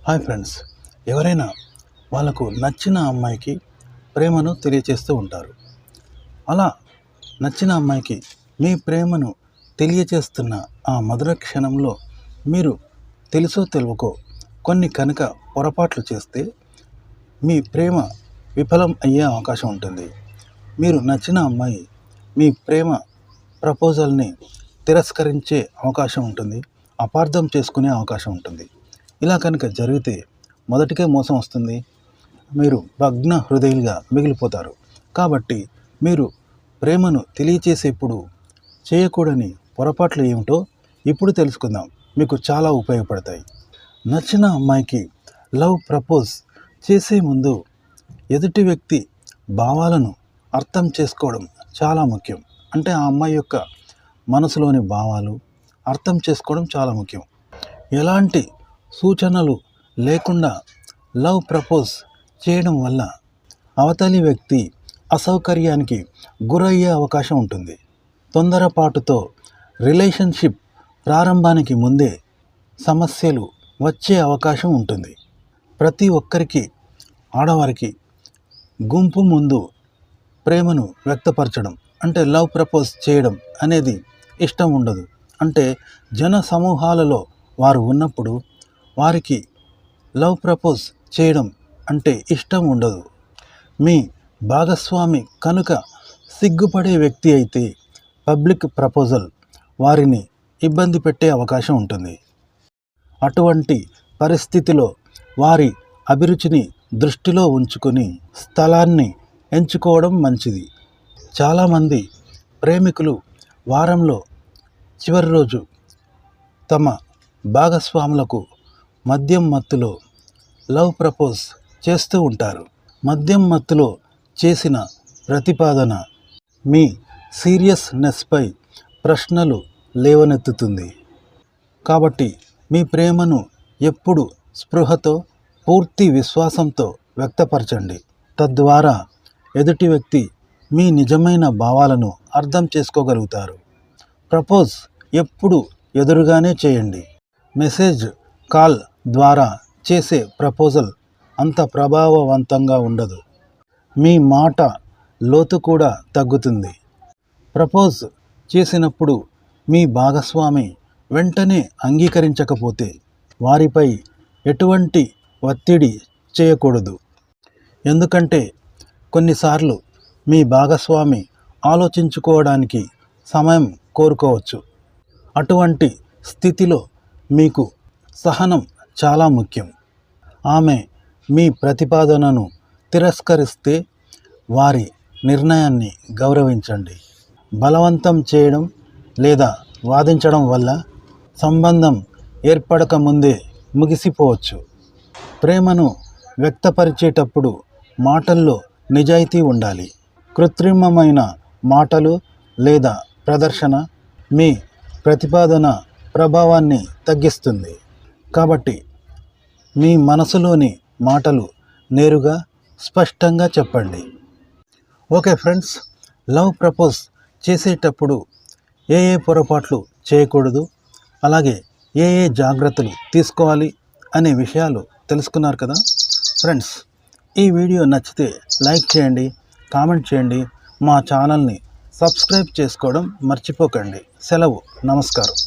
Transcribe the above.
Hi friends, ఎవరైనా వాళ్ళకు నచ్చిన అమ్మాయికి ప్రేమను తెలియచేస్తూ ఉంటారు. అలా నచ్చిన అమ్మాయికి మీ ప్రేమను తెలియచేస్తున్న ఆ మధుర క్షణంలో మీరు తెలుసో తెలియకో కొన్ని కనుక పొరపాట్లు చేస్తే మీ ప్రేమ విఫలం అయ్యే అవకాశం ఉంటుంది. మీరు నచ్చిన అమ్మాయి మీ ప్రేమ ప్రపోజల్ని తిరస్కరించే అవకాశం ఉంటుంది, అపార్థం చేసుకునే అవకాశం ఉంటుంది. ఇలా కనుక జరిగితే మొదటికే మోసం వస్తుంది, మీరు భగ్న హృదయులుగా మిగిలిపోతారు. కాబట్టి మీరు ప్రేమను తెలియచేసేప్పుడు చేయకూడని పొరపాట్లు ఏమిటో ఇప్పుడు తెలుసుకుందాం. మీకు చాలా ఉపయోగపడతాయి. నచ్చిన అమ్మాయికి లవ్ ప్రపోజ్ చేసే ముందు ఎదుటి వ్యక్తి భావాలను అర్థం చేసుకోవడం చాలా ముఖ్యం. అంటే ఆ అమ్మాయి యొక్క మనసులోని భావాలు అర్థం చేసుకోవడం చాలా ముఖ్యం. ఎలాంటి సూచనలు లేకుండా లవ్ ప్రపోజ్ చేయడం వల్ల అవతలి వ్యక్తి అసౌకర్యానికి గురయ్యే అవకాశం ఉంటుంది. తొందరపాటుతో రిలేషన్షిప్ ప్రారంభానికి ముందే సమస్యలు వచ్చే అవకాశం ఉంటుంది. ప్రతి ఒక్కరికి, ఆడవారికి గుంపు ముందు ప్రేమను వ్యక్తపరచడం అంటే లవ్ ప్రపోజ్ చేయడం అనేది ఇష్టం ఉండదు. అంటే జన సమూహాలలో వారు ఉన్నప్పుడు వారికి లవ్ ప్రపోజ్ చేయడం అంటే ఇష్టం ఉండదు. మీ భాగస్వామి కనుక సిగ్గుపడే వ్యక్తి అయితే పబ్లిక్ ప్రపోజల్ వారిని ఇబ్బంది పెట్టే అవకాశం ఉంటుంది. అటువంటి పరిస్థితిలో వారి అభిరుచిని దృష్టిలో ఉంచుకొని స్థలాన్ని ఎంచుకోవడం మంచిది. చాలామంది ప్రేమికులు వారంలో చివరి రోజు తమ భాగస్వాములకు మద్యం మత్తులో లవ్ ప్రపోజ్ చేస్తూ ఉంటారు. మద్యం మత్తులో చేసిన ప్రతిపాదన మీ సీరియస్నెస్పై ప్రశ్నలు లేవనెత్తుతుంది. కాబట్టి మీ ప్రేమను ఎప్పుడు స్పృహతో, పూర్తి విశ్వాసంతో వ్యక్తపరచండి. తద్వారా ఎదుటి వ్యక్తి మీ నిజమైన భావాలను అర్థం చేసుకోగలుగుతారు. ప్రపోజ్ ఎప్పుడు ఎదురుగానే చేయండి. మెసేజ్, కాల్ ద్వారా చేసే ప్రపోజల్ అంత ప్రభావవంతంగా ఉండదు. మీ మాట లోతు కూడా తగ్గుతుంది. ప్రపోజ్ చేసినప్పుడు మీ భాగస్వామి వెంటనే అంగీకరించకపోతే వారిపై ఎటువంటి ఒత్తిడి చేయకూడదు. ఎందుకంటే కొన్నిసార్లు మీ భాగస్వామి ఆలోచించుకోవడానికి సమయం కోరుకోవచ్చు. అటువంటి స్థితిలో మీకు సహనం చాలా ముఖ్యం. ఆమె మీ ప్రతిపాదనను తిరస్కరిస్తే వారి నిర్ణయాన్ని గౌరవించండి. బలవంతం చేయడం లేదా వాదించడం వల్ల సంబంధం ఏర్పడక ముందే ముగిసిపోవచ్చు. ప్రేమను వ్యక్తపరిచేటప్పుడు మాటల్లో నిజాయితీ ఉండాలి. కృత్రిమమైన మాటలు లేదా ప్రదర్శన మీ ప్రతిపాదన ప్రభావాన్ని తగ్గిస్తుంది. కాబట్టి మీ మనసులోని మాటలు నేరుగా, స్పష్టంగా చెప్పండి. ఓకే ఫ్రెండ్స్, లవ్ ప్రపోజ్ చేసేటప్పుడు ఏ పొరపాట్లు చేయకూడదు, అలాగే ఏ జాగ్రత్తలు తీసుకోవాలి అనే విషయాలు తెలుసుకున్నారు కదా ఫ్రెండ్స్. ఈ వీడియో నచ్చితే లైక్ చేయండి, కామెంట్ చేయండి, మా ఛానల్ని సబ్స్క్రైబ్ చేసుకోవడం మర్చిపోకండి. సెలవు, నమస్కారం.